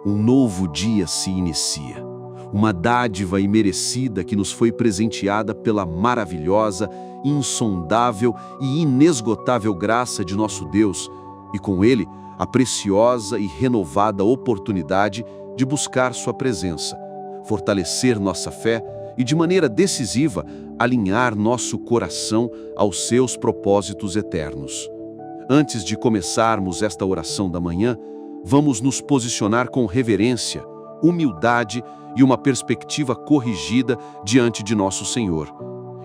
Um novo dia se inicia. Uma dádiva imerecida que nos foi presenteada pela maravilhosa, insondável e inesgotável graça de nosso Deus, e com ele a preciosa e renovada oportunidade de buscar sua presença, fortalecer nossa fé e, de maneira decisiva, alinhar nosso coração aos seus propósitos eternos. Antes de começarmos esta oração da manhã, vamos nos posicionar com reverência, humildade e uma perspectiva corrigida diante de nosso Senhor,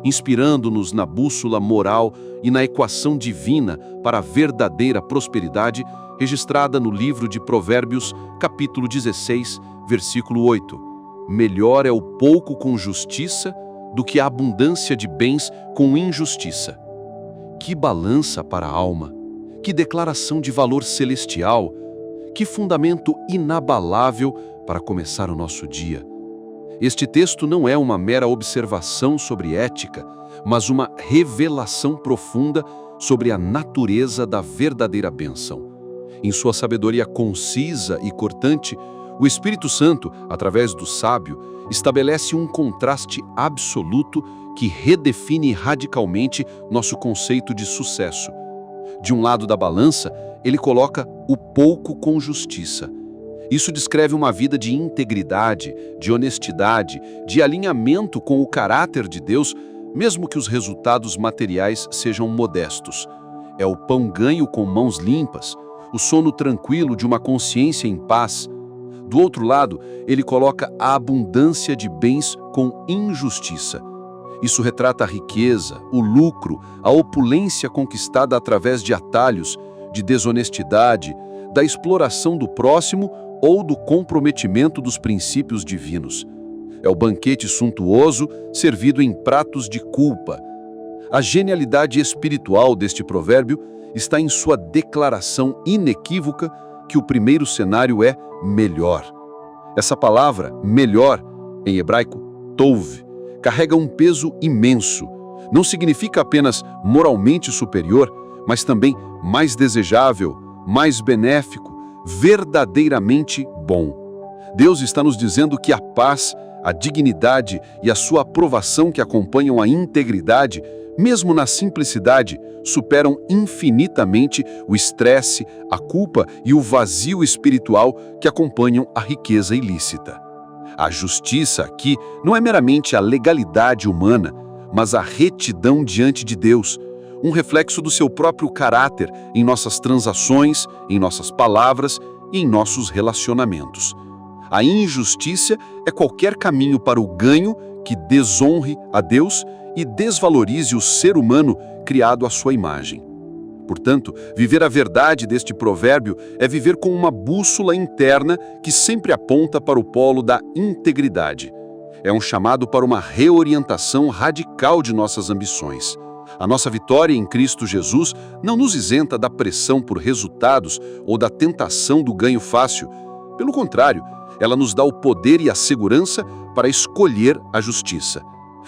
inspirando-nos na bússola moral e na equação divina para a verdadeira prosperidade registrada no livro de Provérbios, capítulo 16, versículo 8. Melhor é o pouco com justiça do que a abundância de bens com injustiça. Que balança para a alma! Que declaração de valor celestial! Que fundamento inabalável para começar o nosso dia! Este texto não é uma mera observação sobre ética, mas uma revelação profunda sobre a natureza da verdadeira bênção. Em sua sabedoria concisa e cortante, o Espírito Santo, através do sábio, estabelece um contraste absoluto que redefine radicalmente nosso conceito de sucesso. De um lado da balança, ele coloca o pouco com justiça. Isso descreve uma vida de integridade, de honestidade, de alinhamento com o caráter de Deus, mesmo que os resultados materiais sejam modestos. É o pão ganho com mãos limpas, o sono tranquilo de uma consciência em paz. Do outro lado, ele coloca a abundância de bens com injustiça. Isso retrata a riqueza, o lucro, a opulência conquistada através de atalhos, de desonestidade, da exploração do próximo ou do comprometimento dos princípios divinos. É o banquete suntuoso servido em pratos de culpa. A genialidade espiritual deste provérbio está em sua declaração inequívoca que o primeiro cenário é melhor. Essa palavra, melhor, em hebraico, tov, carrega um peso imenso. Não significa apenas moralmente superior, mas também mais desejável, mais benéfico, verdadeiramente bom. Deus está nos dizendo que a paz, a dignidade e a sua aprovação que acompanham a integridade, mesmo na simplicidade, superam infinitamente o estresse, a culpa e o vazio espiritual que acompanham a riqueza ilícita. A justiça aqui não é meramente a legalidade humana, mas a retidão diante de Deus, um reflexo do seu próprio caráter em nossas transações, em nossas palavras e em nossos relacionamentos. A injustiça é qualquer caminho para o ganho que desonre a Deus e desvalorize o ser humano criado à sua imagem. Portanto, viver a verdade deste provérbio é viver com uma bússola interna que sempre aponta para o polo da integridade. É um chamado para uma reorientação radical de nossas ambições. A nossa vitória em Cristo Jesus não nos isenta da pressão por resultados ou da tentação do ganho fácil. Pelo contrário, ela nos dá o poder e a segurança para escolher a justiça.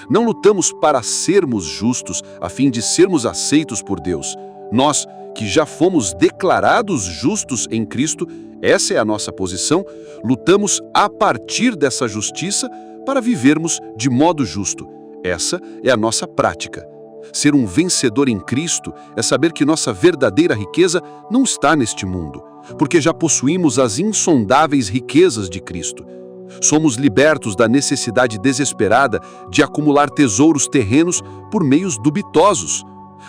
Não lutamos para sermos justos a fim de sermos aceitos por Deus. Nós, que já fomos declarados justos em Cristo, essa é a nossa posição, lutamos a partir dessa justiça para vivermos de modo justo. Essa é a nossa prática. Ser um vencedor em Cristo é saber que nossa verdadeira riqueza não está neste mundo, porque já possuímos as insondáveis riquezas de Cristo. Somos libertos da necessidade desesperada de acumular tesouros terrenos por meios dubidosos.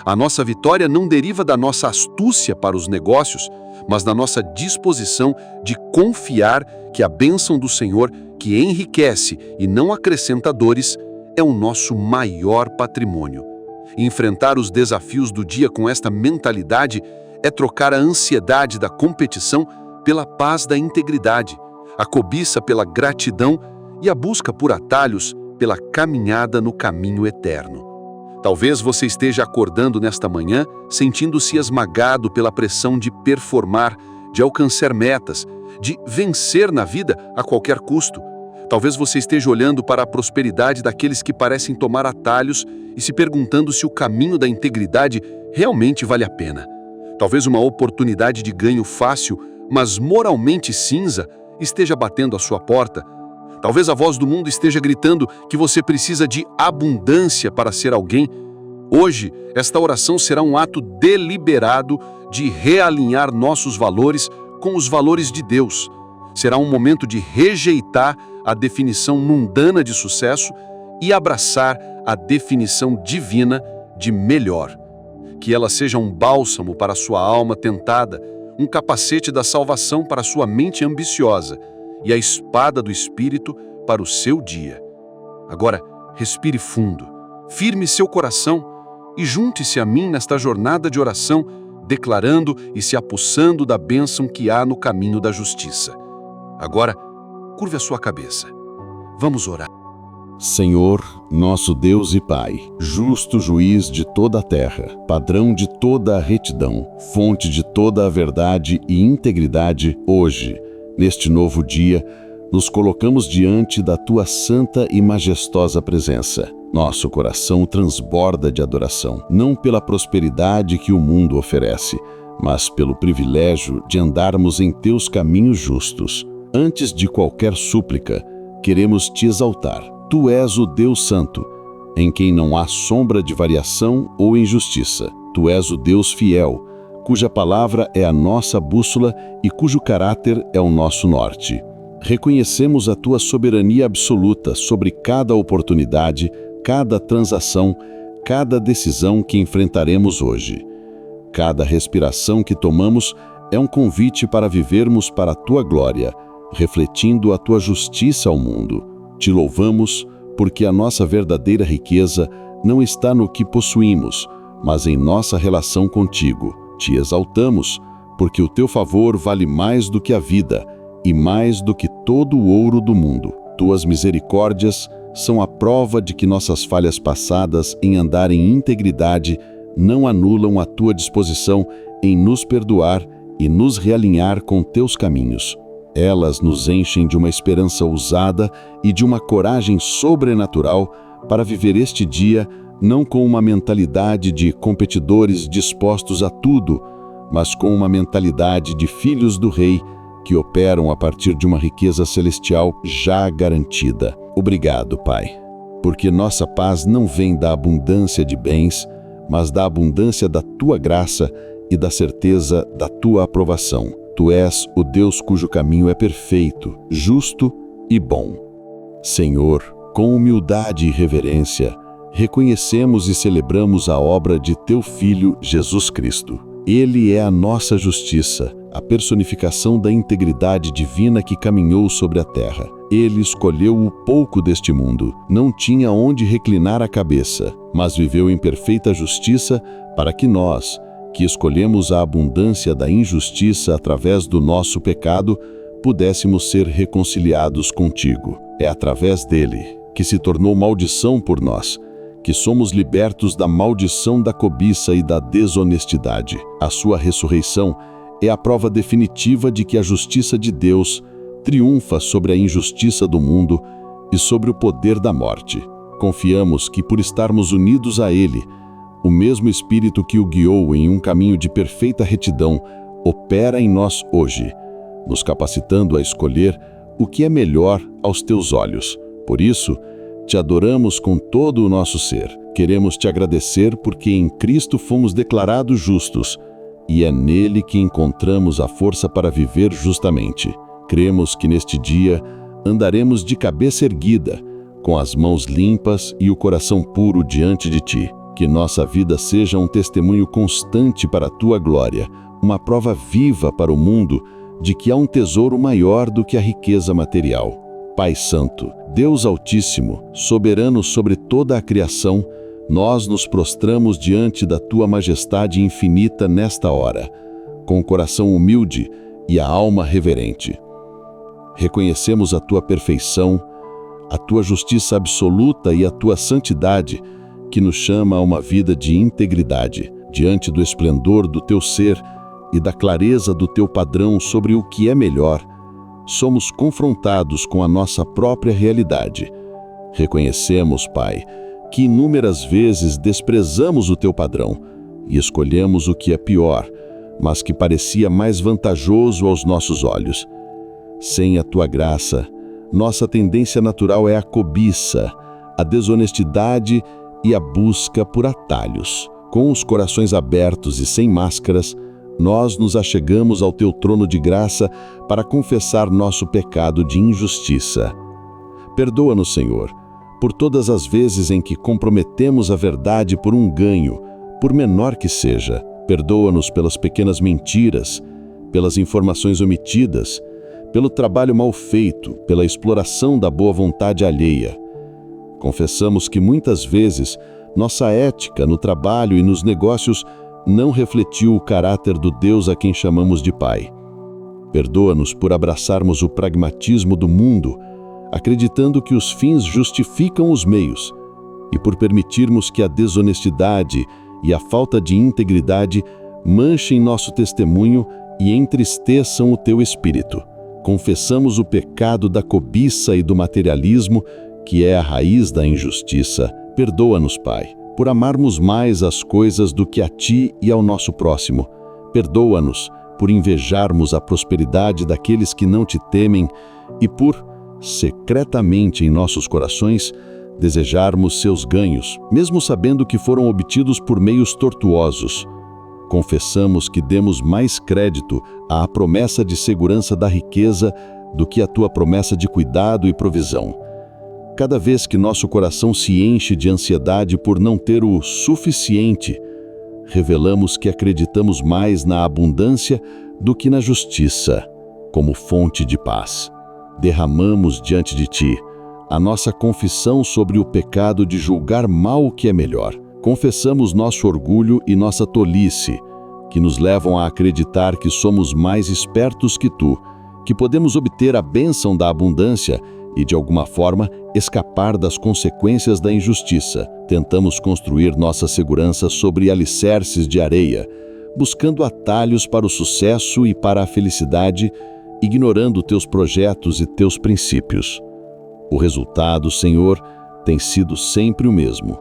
A nossa vitória não deriva da nossa astúcia para os negócios, mas da nossa disposição de confiar que a bênção do Senhor, que enriquece e não acrescenta dores, é o nosso maior patrimônio. Enfrentar os desafios do dia com esta mentalidade é trocar a ansiedade da competição pela paz da integridade, a cobiça pela gratidão e a busca por atalhos pela caminhada no caminho eterno. Talvez você esteja acordando nesta manhã sentindo-se esmagado pela pressão de performar, de alcançar metas, de vencer na vida a qualquer custo. Talvez você esteja olhando para a prosperidade daqueles que parecem tomar atalhos e se perguntando se o caminho da integridade realmente vale a pena. Talvez uma oportunidade de ganho fácil, mas moralmente cinza, esteja batendo à sua porta. Talvez a voz do mundo esteja gritando que você precisa de abundância para ser alguém. Hoje, esta oração será um ato deliberado de realinhar nossos valores com os valores de Deus. Será um momento de rejeitar a definição mundana de sucesso e abraçar a definição divina de melhor. Que ela seja um bálsamo para a sua alma tentada, um capacete da salvação para a sua mente ambiciosa e a espada do Espírito para o seu dia. Agora, respire fundo, firme seu coração e junte-se a mim nesta jornada de oração, declarando e se apossando da bênção que há no caminho da justiça. Agora, curve a sua cabeça. Vamos orar. Senhor, nosso Deus e Pai, justo juiz de toda a terra, padrão de toda a retidão, fonte de toda a verdade e integridade, hoje, neste novo dia, nos colocamos diante da Tua santa e majestosa presença. Nosso coração transborda de adoração, não pela prosperidade que o mundo oferece, mas pelo privilégio de andarmos em Teus caminhos justos. Antes de qualquer súplica, queremos Te exaltar. Tu és o Deus Santo, em quem não há sombra de variação ou injustiça. Tu és o Deus fiel, cuja palavra é a nossa bússola e cujo caráter é o nosso norte. Reconhecemos a Tua soberania absoluta sobre cada oportunidade, cada transação, cada decisão que enfrentaremos hoje. Cada respiração que tomamos é um convite para vivermos para a Tua glória, refletindo a Tua justiça ao mundo. Te louvamos porque a nossa verdadeira riqueza não está no que possuímos, mas em nossa relação contigo. Te exaltamos porque o Teu favor vale mais do que a vida e mais do que todo o ouro do mundo. Tuas misericórdias são a prova de que nossas falhas passadas em andar em integridade não anulam a Tua disposição em nos perdoar e nos realinhar com Teus caminhos. Elas nos enchem de uma esperança ousada e de uma coragem sobrenatural para viver este dia não com uma mentalidade de competidores dispostos a tudo, mas com uma mentalidade de filhos do Rei que operam a partir de uma riqueza celestial já garantida. Obrigado, Pai, porque nossa paz não vem da abundância de bens, mas da abundância da Tua graça e da certeza da Tua aprovação. Tu és o Deus cujo caminho é perfeito, justo e bom. Senhor, com humildade e reverência, reconhecemos e celebramos a obra de Teu Filho, Jesus Cristo. Ele é a nossa justiça, a personificação da integridade divina que caminhou sobre a terra. Ele escolheu o pouco deste mundo, não tinha onde reclinar a cabeça, mas viveu em perfeita justiça para que nós, que escolhemos a abundância da injustiça através do nosso pecado, pudéssemos ser reconciliados contigo. É através dele, que se tornou maldição por nós, que somos libertos da maldição da cobiça e da desonestidade. A sua ressurreição é a prova definitiva de que a justiça de Deus triunfa sobre a injustiça do mundo e sobre o poder da morte. Confiamos que, por estarmos unidos a Ele, o mesmo Espírito que o guiou em um caminho de perfeita retidão opera em nós hoje, nos capacitando a escolher o que é melhor aos Teus olhos. Por isso, Te adoramos com todo o nosso ser. Queremos Te agradecer porque em Cristo fomos declarados justos e é nele que encontramos a força para viver justamente. Cremos que neste dia andaremos de cabeça erguida, com as mãos limpas e o coração puro diante de Ti. Que nossa vida seja um testemunho constante para a Tua glória, uma prova viva para o mundo de que há um tesouro maior do que a riqueza material. Pai Santo, Deus Altíssimo, soberano sobre toda a criação, nós nos prostramos diante da Tua majestade infinita nesta hora, com o coração humilde e a alma reverente. Reconhecemos a Tua perfeição, a Tua justiça absoluta e a Tua santidade, que nos chama a uma vida de integridade, diante do esplendor do Teu ser e da clareza do Teu padrão sobre o que é melhor. Somos confrontados com a nossa própria realidade. Reconhecemos, Pai, que inúmeras vezes desprezamos o Teu padrão e escolhemos o que é pior, mas que parecia mais vantajoso aos nossos olhos. Sem a tua graça, nossa tendência natural é a cobiça, a desonestidade e a busca por atalhos. Com os corações abertos e sem máscaras, nós nos achegamos ao teu trono de graça para confessar nosso pecado de injustiça. Perdoa-nos, Senhor, por todas as vezes em que comprometemos a verdade por um ganho, por menor que seja. Perdoa-nos pelas pequenas mentiras, pelas informações omitidas, pelo trabalho mal feito, pela exploração da boa vontade alheia. Confessamos que muitas vezes nossa ética no trabalho e nos negócios não refletiu o caráter do Deus a quem chamamos de Pai. Perdoa-nos por abraçarmos o pragmatismo do mundo, acreditando que os fins justificam os meios, e por permitirmos que a desonestidade e a falta de integridade manchem nosso testemunho e entristeçam o teu espírito. Confessamos o pecado da cobiça e do materialismo, que é a raiz da injustiça. Perdoa-nos, Pai, por amarmos mais as coisas do que a Ti e ao nosso próximo. Perdoa-nos por invejarmos a prosperidade daqueles que não Te temem e por, secretamente em nossos corações, desejarmos seus ganhos, mesmo sabendo que foram obtidos por meios tortuosos. Confessamos que demos mais crédito à promessa de segurança da riqueza do que à Tua promessa de cuidado e provisão. Cada vez que nosso coração se enche de ansiedade por não ter o suficiente, revelamos que acreditamos mais na abundância do que na justiça, como fonte de paz. Derramamos diante de Ti a nossa confissão sobre o pecado de julgar mal o que é melhor. Confessamos nosso orgulho e nossa tolice, que nos levam a acreditar que somos mais espertos que Tu, que podemos obter a bênção da abundância e, de alguma forma, escapar das consequências da injustiça. Tentamos construir nossa segurança sobre alicerces de areia, buscando atalhos para o sucesso e para a felicidade, ignorando teus projetos e teus princípios. O resultado, Senhor, tem sido sempre o mesmo: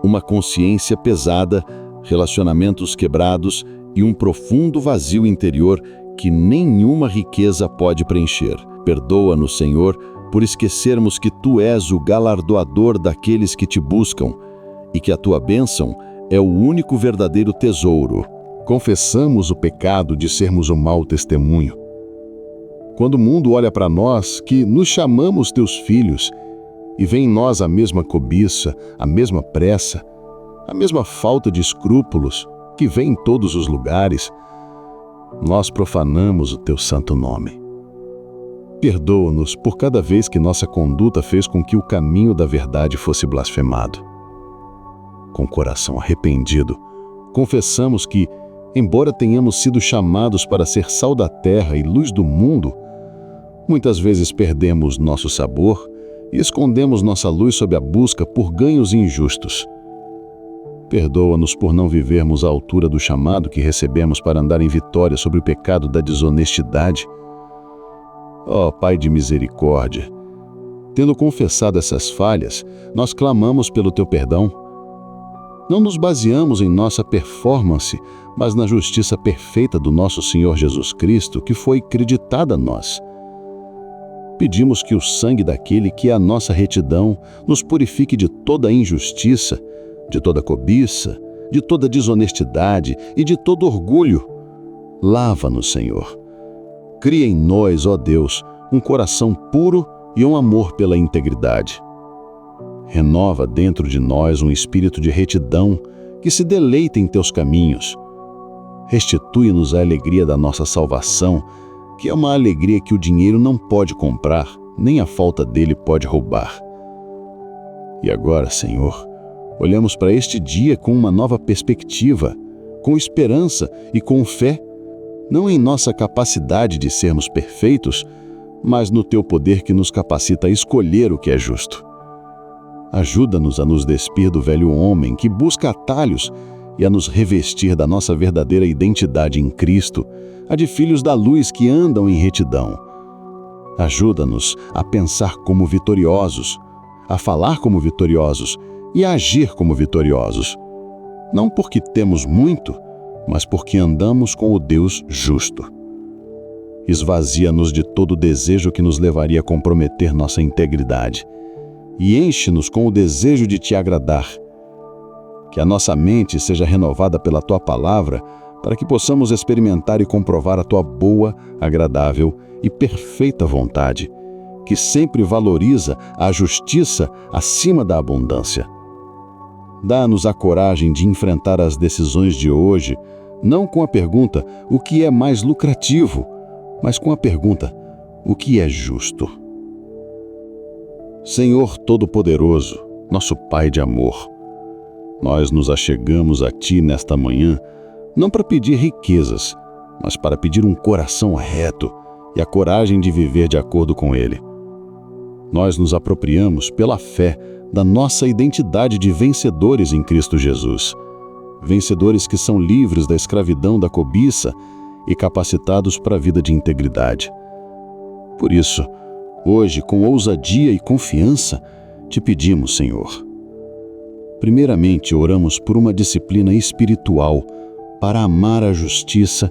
uma consciência pesada, relacionamentos quebrados e um profundo vazio interior que nenhuma riqueza pode preencher. Perdoa-nos, Senhor, por esquecermos que Tu és o galardoador daqueles que Te buscam e que a Tua bênção é o único verdadeiro tesouro. Confessamos o pecado de sermos um mau testemunho. Quando o mundo olha para nós, que nos chamamos Teus filhos, e vê em nós a mesma cobiça, a mesma pressa, a mesma falta de escrúpulos que vê em todos os lugares, nós profanamos o Teu santo nome. Perdoa-nos por cada vez que nossa conduta fez com que o caminho da verdade fosse blasfemado. Com o coração arrependido, confessamos que, embora tenhamos sido chamados para ser sal da terra e luz do mundo, muitas vezes perdemos nosso sabor e escondemos nossa luz sob a busca por ganhos injustos. Perdoa-nos por não vivermos à altura do chamado que recebemos para andar em vitória sobre o pecado da desonestidade. Ó Pai de misericórdia, tendo confessado essas falhas, nós clamamos pelo Teu perdão. Não nos baseamos em nossa performance, mas na justiça perfeita do nosso Senhor Jesus Cristo, que foi creditada a nós. Pedimos que o sangue daquele que é a nossa retidão nos purifique de toda injustiça, de toda cobiça, de toda desonestidade e de todo orgulho. Lava-nos, Senhor. Cria em nós, ó Deus, um coração puro e um amor pela integridade. Renova dentro de nós um espírito de retidão que se deleita em Teus caminhos. Restitui-nos a alegria da nossa salvação, que é uma alegria que o dinheiro não pode comprar, nem a falta dele pode roubar. E agora, Senhor, olhamos para este dia com uma nova perspectiva, com esperança e com fé, não em nossa capacidade de sermos perfeitos, mas no Teu poder que nos capacita a escolher o que é justo. Ajuda-nos a nos despir do velho homem que busca atalhos e a nos revestir da nossa verdadeira identidade em Cristo, a de filhos da luz que andam em retidão. Ajuda-nos a pensar como vitoriosos, a falar como vitoriosos e a agir como vitoriosos, não porque temos muito, mas porque andamos com o Deus justo. Esvazia-nos de todo desejo que nos levaria a comprometer nossa integridade e enche-nos com o desejo de te agradar. Que a nossa mente seja renovada pela tua palavra para que possamos experimentar e comprovar a tua boa, agradável e perfeita vontade, que sempre valoriza a justiça acima da abundância. Dá-nos a coragem de enfrentar as decisões de hoje, não com a pergunta o que é mais lucrativo, mas com a pergunta o que é justo. Senhor Todo-Poderoso, nosso Pai de amor, nós nos achegamos a Ti nesta manhã, não para pedir riquezas, mas para pedir um coração reto e a coragem de viver de acordo com ele. Nós nos apropriamos, pela fé, da nossa identidade de vencedores em Cristo Jesus. Vencedores que são livres da escravidão da cobiça e capacitados para a vida de integridade. Por isso, hoje, com ousadia e confiança, te pedimos, Senhor. Primeiramente, oramos por uma disciplina espiritual para amar a justiça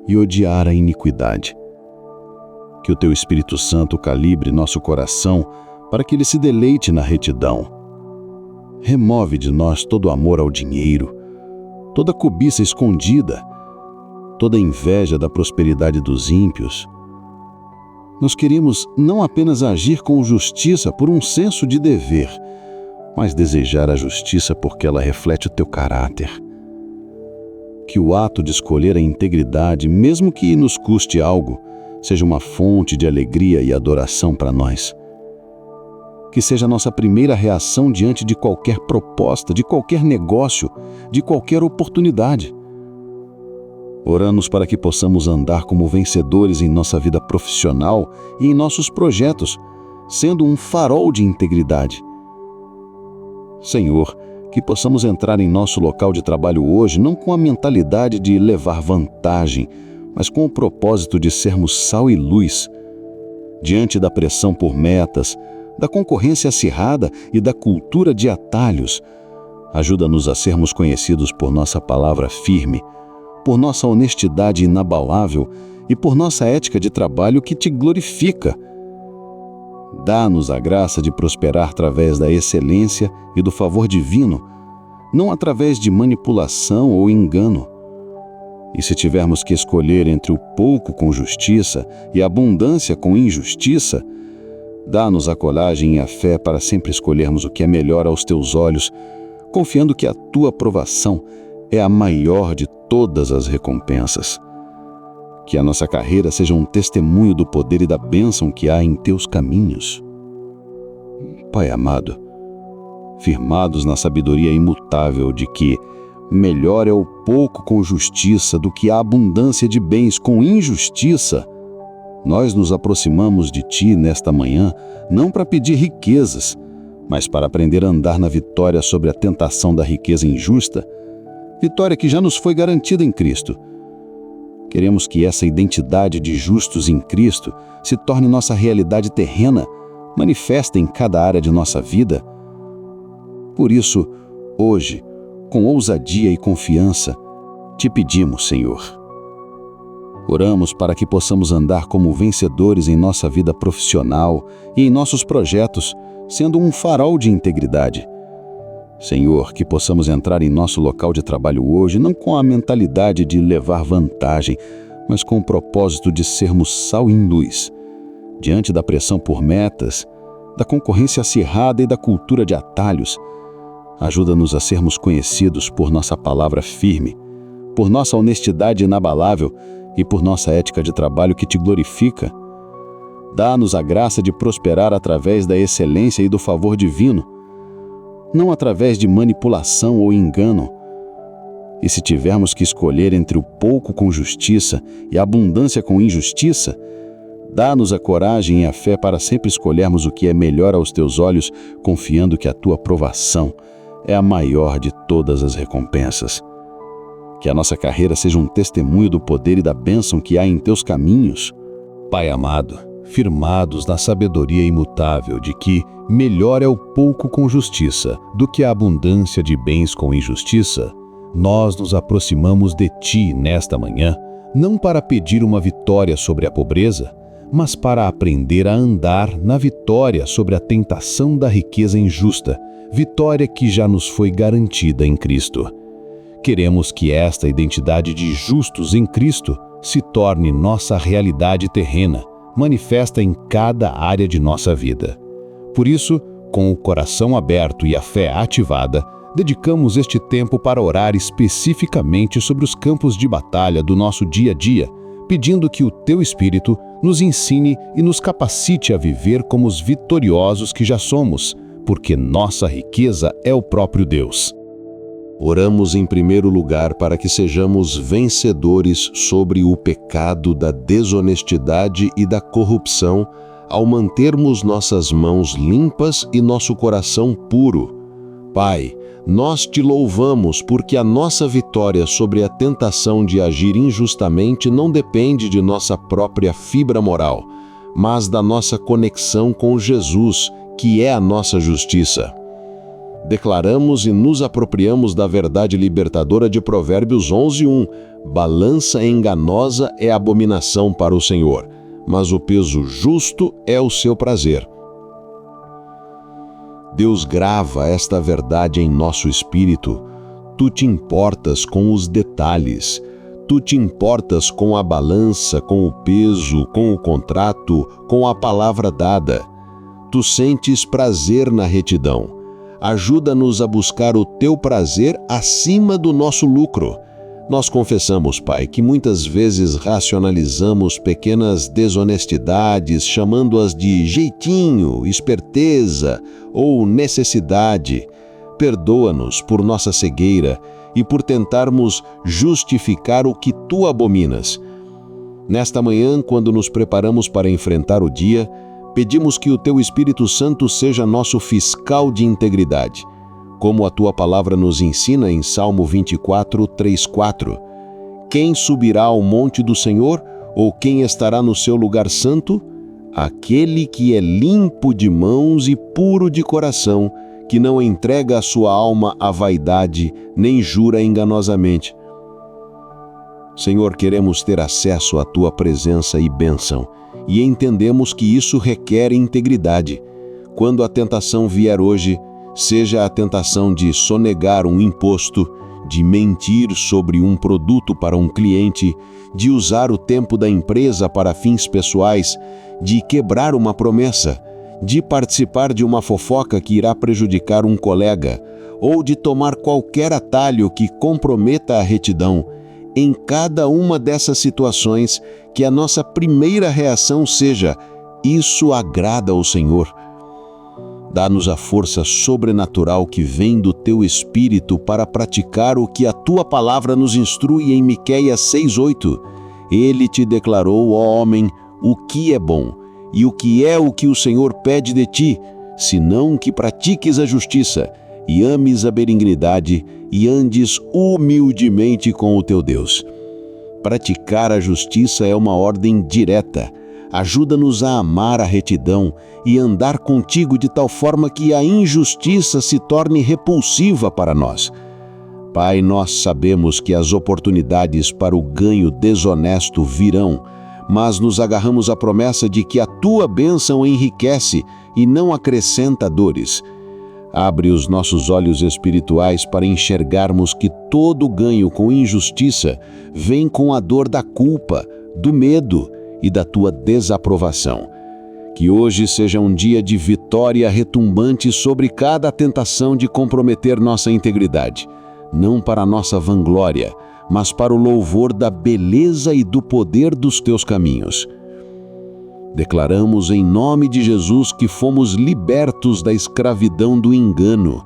e odiar a iniquidade. Que o Teu Espírito Santo calibre nosso coração para que ele se deleite na retidão. Remove de nós todo amor ao dinheiro, toda cobiça escondida, toda inveja da prosperidade dos ímpios. Nós queremos não apenas agir com justiça por um senso de dever, mas desejar a justiça porque ela reflete o Teu caráter. Que o ato de escolher a integridade, mesmo que nos custe algo, seja uma fonte de alegria e adoração para nós. Que seja a nossa primeira reação diante de qualquer proposta, de qualquer negócio, de qualquer oportunidade. Oramos para que possamos andar como vencedores em nossa vida profissional e em nossos projetos, sendo um farol de integridade. Senhor, que possamos entrar em nosso local de trabalho hoje não com a mentalidade de levar vantagem, mas com o propósito de sermos sal e luz. Diante da pressão por metas, da concorrência acirrada e da cultura de atalhos, ajuda-nos a sermos conhecidos por nossa palavra firme, por nossa honestidade inabalável e por nossa ética de trabalho que Te glorifica. Dá-nos a graça de prosperar através da excelência e do favor divino, não através de manipulação ou engano. E se tivermos que escolher entre o pouco com justiça e a abundância com injustiça, dá-nos a coragem e a fé para sempre escolhermos o que é melhor aos Teus olhos, confiando que a Tua aprovação é a maior de todas as recompensas. Que a nossa carreira seja um testemunho do poder e da bênção que há em Teus caminhos. Pai amado, firmados na sabedoria imutável de que melhor é o pouco com justiça do que a abundância de bens com injustiça, nós nos aproximamos de Ti nesta manhã não para pedir riquezas, mas para aprender a andar na vitória sobre a tentação da riqueza injusta, vitória que já nos foi garantida em Cristo. Queremos que essa identidade de justos em Cristo se torne nossa realidade terrena, manifesta em cada área de nossa vida. Por isso, hoje, com ousadia e confiança, Te pedimos, Senhor. Oramos para que possamos andar como vencedores em nossa vida profissional e em nossos projetos, sendo um farol de integridade. Senhor, que possamos entrar em nosso local de trabalho hoje não com a mentalidade de levar vantagem, mas com o propósito de sermos sal e luz. Diante da pressão por metas, da concorrência acirrada e da cultura de atalhos, ajuda-nos a sermos conhecidos por nossa palavra firme, por nossa honestidade inabalável e por nossa ética de trabalho que Te glorifica. Dá-nos a graça de prosperar através da excelência e do favor divino, não através de manipulação ou engano. E se tivermos que escolher entre o pouco com justiça e a abundância com injustiça, dá-nos a coragem e a fé para sempre escolhermos o que é melhor aos Teus olhos, confiando que a Tua aprovação é a maior de todas as recompensas. Que a nossa carreira seja um testemunho do poder e da bênção que há em Teus caminhos. Pai amado, firmados na sabedoria imutável de que melhor é o pouco com justiça do que a abundância de bens com injustiça, nós nos aproximamos de Ti nesta manhã, não para pedir uma vitória sobre a pobreza, mas para aprender a andar na vitória sobre a tentação da riqueza injusta, vitória que já nos foi garantida em Cristo. Queremos que esta identidade de justos em Cristo se torne nossa realidade terrena, manifesta em cada área de nossa vida. Por isso, com o coração aberto e a fé ativada, dedicamos este tempo para orar especificamente sobre os campos de batalha do nosso dia a dia, pedindo que o Teu Espírito nos ensine e nos capacite a viver como os vitoriosos que já somos, porque nossa riqueza é o próprio Deus. Oramos em primeiro lugar para que sejamos vencedores sobre o pecado da desonestidade e da corrupção, ao mantermos nossas mãos limpas e nosso coração puro. Pai, nós te louvamos porque a nossa vitória sobre a tentação de agir injustamente não depende de nossa própria fibra moral, mas da nossa conexão com Jesus, que é a nossa justiça. Declaramos e nos apropriamos da verdade libertadora de Provérbios 11:1. Balança enganosa é abominação para o Senhor, mas o peso justo é o seu prazer. Deus grava esta verdade em nosso espírito. Tu te importas com os detalhes. Tu te importas com a balança, com o peso, com o contrato, com a palavra dada. Tu sentes prazer na retidão. Ajuda-nos a buscar o teu prazer acima do nosso lucro. Nós confessamos, Pai, que muitas vezes racionalizamos pequenas desonestidades, chamando-as de jeitinho, esperteza ou necessidade. Perdoa-nos por nossa cegueira e por tentarmos justificar o que tu abominas. Nesta manhã, quando nos preparamos para enfrentar o dia, pedimos que o teu Espírito Santo seja nosso fiscal de integridade, como a tua palavra nos ensina em Salmo 24, 3-4. Quem subirá ao monte do Senhor, ou quem estará no seu lugar santo? Aquele que é limpo de mãos e puro de coração, que não entrega a sua alma à vaidade, nem jura enganosamente. Senhor, queremos ter acesso à tua presença e bênção, e entendemos que isso requer integridade. Quando a tentação vier hoje, seja a tentação de sonegar um imposto, de mentir sobre um produto para um cliente, de usar o tempo da empresa para fins pessoais, de quebrar uma promessa, de participar de uma fofoca que irá prejudicar um colega, ou de tomar qualquer atalho que comprometa a retidão. Em cada uma dessas situações, que a nossa primeira reação seja: isso agrada ao Senhor. Dá-nos a força sobrenatural que vem do teu Espírito para praticar o que a tua palavra nos instrui em Miqueias 6:8. Ele te declarou, ó homem, o que é bom, e o que é o que o Senhor pede de ti, senão que pratiques a justiça, e ames a benignidade, e andes humildemente com o teu Deus. Praticar a justiça é uma ordem direta. Ajuda-nos a amar a retidão e andar contigo de tal forma que a injustiça se torne repulsiva para nós. Pai, nós sabemos que as oportunidades para o ganho desonesto virão, mas nos agarramos à promessa de que a tua bênção enriquece e não acrescenta dores. Abre os nossos olhos espirituais para enxergarmos que todo ganho com injustiça vem com a dor da culpa, do medo e da tua desaprovação. Que hoje seja um dia de vitória retumbante sobre cada tentação de comprometer nossa integridade, não para nossa vanglória, mas para o louvor da beleza e do poder dos teus caminhos. Declaramos em nome de Jesus que fomos libertos da escravidão do engano.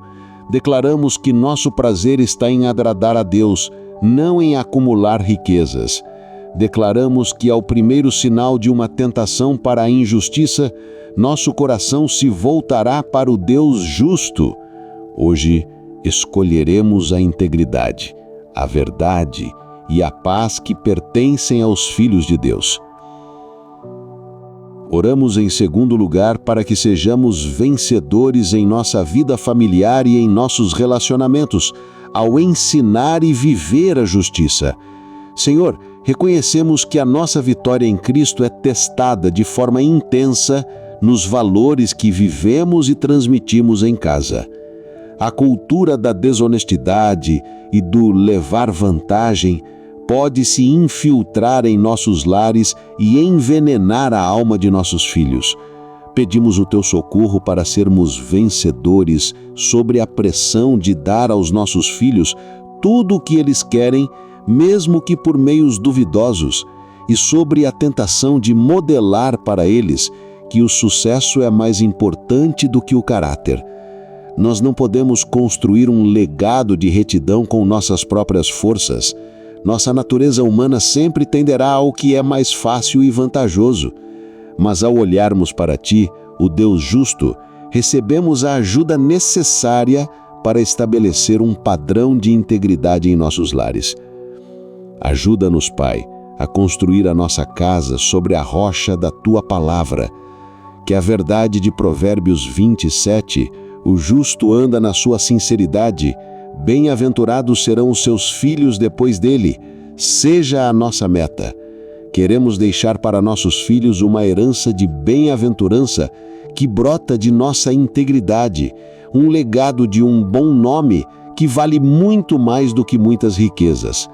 Declaramos que nosso prazer está em agradar a Deus, não em acumular riquezas. Declaramos que ao primeiro sinal de uma tentação para a injustiça, nosso coração se voltará para o Deus justo. Hoje escolheremos a integridade, a verdade e a paz que pertencem aos filhos de Deus. Oramos em segundo lugar para que sejamos vencedores em nossa vida familiar e em nossos relacionamentos, ao ensinar e viver a justiça. Senhor, reconhecemos que a nossa vitória em Cristo é testada de forma intensa nos valores que vivemos e transmitimos em casa. A cultura da desonestidade e do levar vantagem pode se infiltrar em nossos lares e envenenar a alma de nossos filhos. Pedimos o teu socorro para sermos vencedores sobre a pressão de dar aos nossos filhos tudo o que eles querem, mesmo que por meios duvidosos, e sobre a tentação de modelar para eles que o sucesso é mais importante do que o caráter. Nós não podemos construir um legado de retidão com nossas próprias forças. Nossa natureza humana sempre tenderá ao que é mais fácil e vantajoso. Mas ao olharmos para ti, o Deus justo, recebemos a ajuda necessária para estabelecer um padrão de integridade em nossos lares. Ajuda-nos, Pai, a construir a nossa casa sobre a rocha da tua palavra. Que a verdade de Provérbios 27, o justo anda na sua sinceridade, bem-aventurados serão os seus filhos depois dele, seja a nossa meta. Queremos deixar para nossos filhos uma herança de bem-aventurança que brota de nossa integridade, um legado de um bom nome que vale muito mais do que muitas riquezas.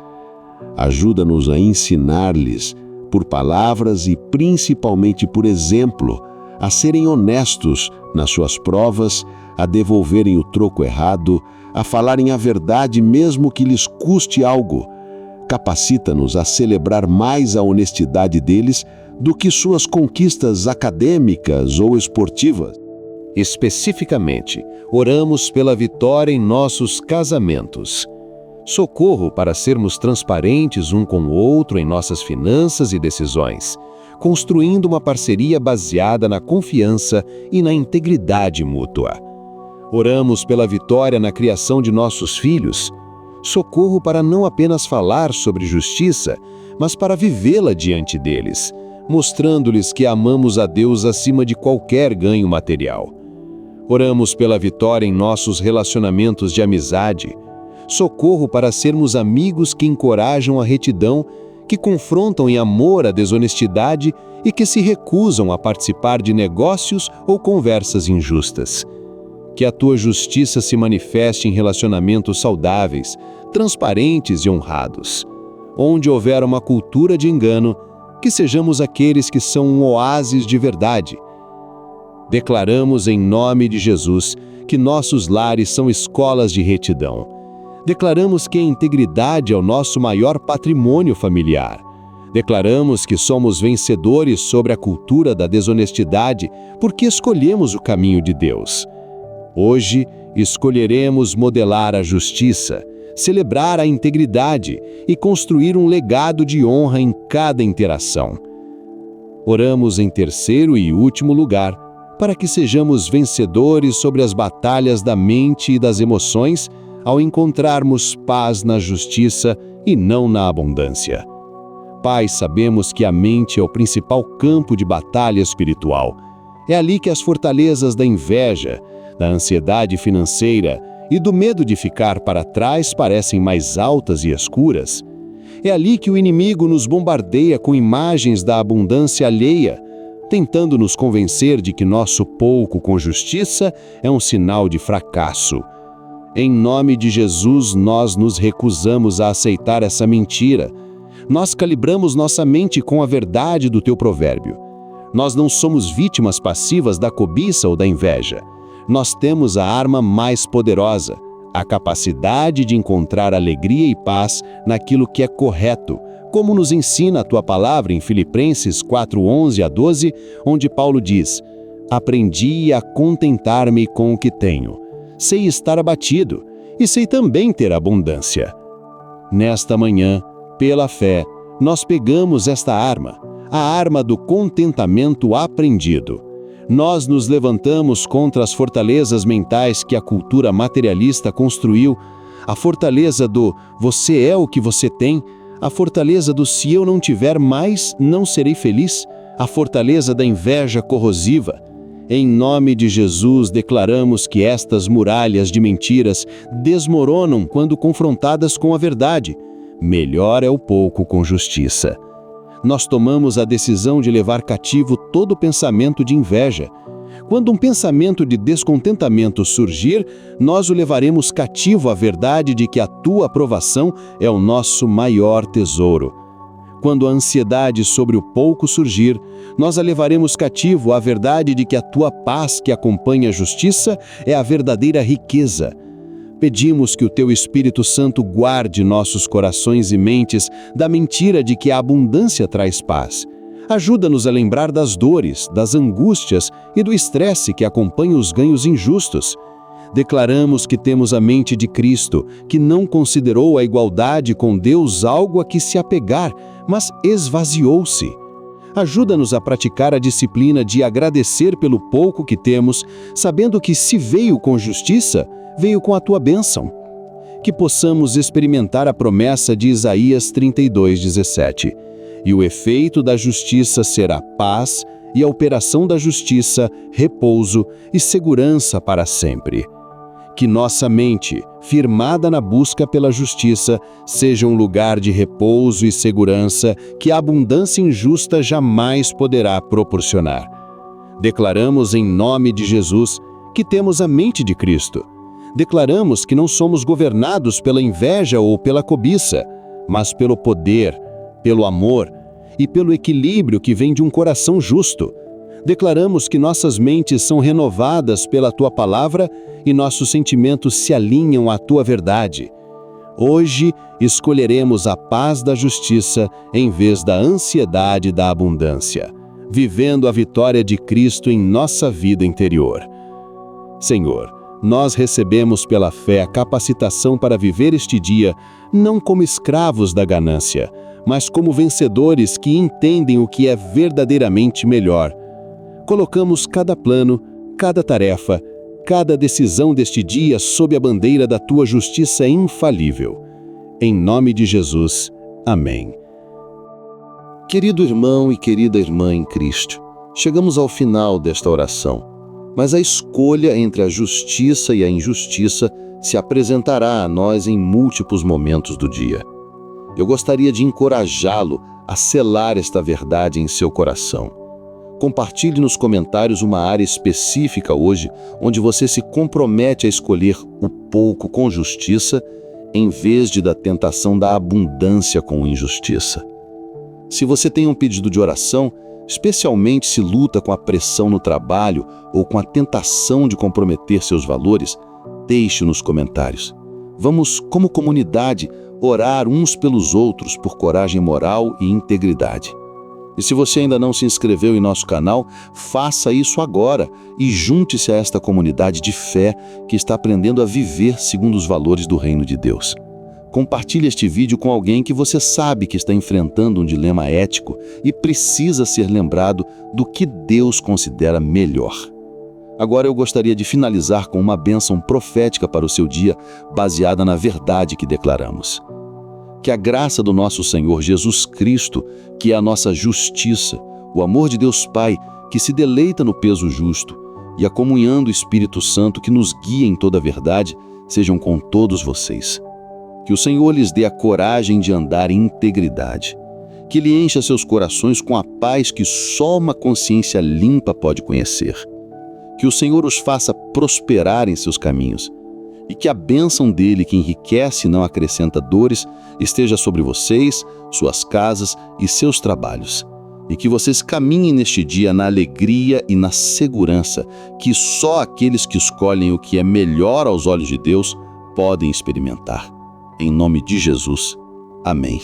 Ajuda-nos a ensinar-lhes, por palavras e principalmente por exemplo, a serem honestos nas suas provas, a devolverem o troco errado, a falarem a verdade mesmo que lhes custe algo. Capacita-nos a celebrar mais a honestidade deles do que suas conquistas acadêmicas ou esportivas. Especificamente, oramos pela vitória em nossos casamentos. Socorro para sermos transparentes um com o outro em nossas finanças e decisões, construindo uma parceria baseada na confiança e na integridade mútua. Oramos pela vitória na criação de nossos filhos. Socorro para não apenas falar sobre justiça, mas para vivê-la diante deles, mostrando-lhes que amamos a Deus acima de qualquer ganho material. Oramos pela vitória em nossos relacionamentos de amizade. Socorro para sermos amigos que encorajam a retidão, que confrontam em amor a desonestidade e que se recusam a participar de negócios ou conversas injustas. Que a tua justiça se manifeste em relacionamentos saudáveis, transparentes e honrados. Onde houver uma cultura de engano, que sejamos aqueles que são um oásis de verdade. Declaramos em nome de Jesus que nossos lares são escolas de retidão. Declaramos que a integridade é o nosso maior patrimônio familiar. Declaramos que somos vencedores sobre a cultura da desonestidade porque escolhemos o caminho de Deus. Hoje, escolheremos modelar a justiça, celebrar a integridade e construir um legado de honra em cada interação. Oramos em terceiro e último lugar, para que sejamos vencedores sobre as batalhas da mente e das emoções, ao encontrarmos paz na justiça e não na abundância. Pai, sabemos que a mente é o principal campo de batalha espiritual. É ali que as fortalezas da inveja, da ansiedade financeira e do medo de ficar para trás parecem mais altas e escuras. É ali que o inimigo nos bombardeia com imagens da abundância alheia, tentando nos convencer de que nosso pouco com justiça é um sinal de fracasso. Em nome de Jesus, nós nos recusamos a aceitar essa mentira. Nós calibramos nossa mente com a verdade do teu provérbio. Nós não somos vítimas passivas da cobiça ou da inveja. Nós temos a arma mais poderosa, a capacidade de encontrar alegria e paz naquilo que é correto, como nos ensina a tua palavra em Filipenses 4:11-12, onde Paulo diz: aprendi a contentar-me com o que tenho. Sei estar abatido e sei também ter abundância. Nesta manhã, pela fé, nós pegamos esta arma, a arma do contentamento aprendido. Nós nos levantamos contra as fortalezas mentais que a cultura materialista construiu, a fortaleza do você é o que você tem, a fortaleza do se eu não tiver mais, não serei feliz, a fortaleza da inveja corrosiva. Em nome de Jesus, declaramos que estas muralhas de mentiras desmoronam quando confrontadas com a verdade, melhor é o pouco com justiça. Nós tomamos a decisão de levar cativo todo pensamento de inveja. Quando um pensamento de descontentamento surgir, nós o levaremos cativo à verdade de que a tua aprovação é o nosso maior tesouro. Quando a ansiedade sobre o pouco surgir, nós a levaremos cativo à verdade de que a tua paz que acompanha a justiça é a verdadeira riqueza. Pedimos que o teu Espírito Santo guarde nossos corações e mentes da mentira de que a abundância traz paz. Ajuda-nos a lembrar das dores, das angústias e do estresse que acompanha os ganhos injustos. Declaramos que temos a mente de Cristo, que não considerou a igualdade com Deus algo a que se apegar, mas esvaziou-se. Ajuda-nos a praticar a disciplina de agradecer pelo pouco que temos, sabendo que se veio com justiça, veio com a tua bênção. Que possamos experimentar a promessa de Isaías 32:17. E o efeito da justiça será paz, e a operação da justiça, repouso e segurança para sempre. Que nossa mente, firmada na busca pela justiça, seja um lugar de repouso e segurança que a abundância injusta jamais poderá proporcionar. Declaramos em nome de Jesus que temos a mente de Cristo. Declaramos que não somos governados pela inveja ou pela cobiça, mas pelo poder, pelo amor e pelo equilíbrio que vem de um coração justo. Declaramos que nossas mentes são renovadas pela Tua palavra e nossos sentimentos se alinham à Tua verdade. Hoje, escolheremos a paz da justiça em vez da ansiedade da abundância, vivendo a vitória de Cristo em nossa vida interior. Senhor, nós recebemos pela fé a capacitação para viver este dia não como escravos da ganância, mas como vencedores que entendem o que é verdadeiramente melhor. Colocamos cada plano, cada tarefa, cada decisão deste dia sob a bandeira da Tua justiça infalível. Em nome de Jesus. Amém. Querido irmão e querida irmã em Cristo, chegamos ao final desta oração, mas a escolha entre a justiça e a injustiça se apresentará a nós em múltiplos momentos do dia. Eu gostaria de encorajá-lo a selar esta verdade em seu coração. Compartilhe nos comentários uma área específica hoje onde você se compromete a escolher o pouco com justiça em vez de da tentação da abundância com injustiça. Se você tem um pedido de oração, especialmente se luta com a pressão no trabalho ou com a tentação de comprometer seus valores, deixe nos comentários. Vamos, como comunidade, orar uns pelos outros por coragem moral e integridade. E se você ainda não se inscreveu em nosso canal, faça isso agora e junte-se a esta comunidade de fé que está aprendendo a viver segundo os valores do Reino de Deus. Compartilhe este vídeo com alguém que você sabe que está enfrentando um dilema ético e precisa ser lembrado do que Deus considera melhor. Agora eu gostaria de finalizar com uma bênção profética para o seu dia, baseada na verdade que declaramos. Que a graça do nosso Senhor Jesus Cristo, que é a nossa justiça, o amor de Deus Pai, que se deleita no peso justo, e a comunhão do Espírito Santo, que nos guia em toda a verdade, sejam com todos vocês. Que o Senhor lhes dê a coragem de andar em integridade. Que Ele encha seus corações com a paz que só uma consciência limpa pode conhecer. Que o Senhor os faça prosperar em seus caminhos. E que a bênção dele, que enriquece e não acrescenta dores, esteja sobre vocês, suas casas e seus trabalhos. E que vocês caminhem neste dia na alegria e na segurança que só aqueles que escolhem o que é melhor aos olhos de Deus podem experimentar. Em nome de Jesus. Amém.